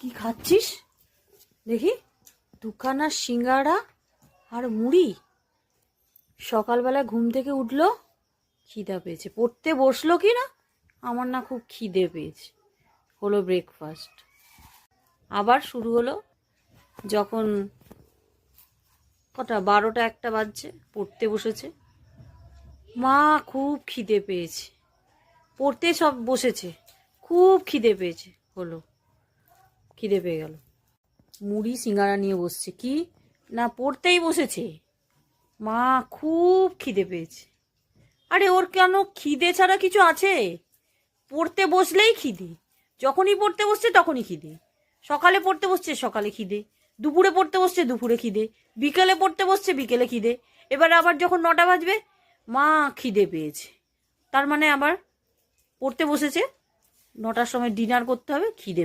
কি খাচ্ছিস দেখি? দুখানা সিঙ্গাড়া আর মুড়ি। সকালবেলা ঘুম থেকে উঠলো, খিদা পেয়েছে, পড়তে বসলো কি না, আমার না খুব খিদে পেয়েছে। হলো ব্রেকফাস্ট। আবার শুরু হলো যখন কটা 12টা 1টা বাজছে, পড়তে বসেছে। মা খুব খিদে পেয়েছে, পড়তে সব বসেছে, খুব খিদে পেয়েছে। হলো, খিদে পেয়ে গেল, মুড়ি সিঙ্গারা নিয়ে বসছে। কি না, পড়তেই বসেছে, মা খুব খিদে পেয়েছে। আরে ওর কেন খিদে ছাড়া কিছু আছে? পড়তে বসলেই খিদে, যখনই পড়তে বসছে তখনই খিদে। সকালে পড়তে বসছে, সকালে খিদে। দুপুরে পড়তে বসছে, দুপুরে খিদে। বিকেলে পড়তে বসছে, বিকেলে খিদে। এবার আবার যখন 9টা বাজবে, মা খিদে পেয়েছে। তার মানে আবার পড়তে বসেছে, 9টার সময় ডিনার করতে হবে, খিদে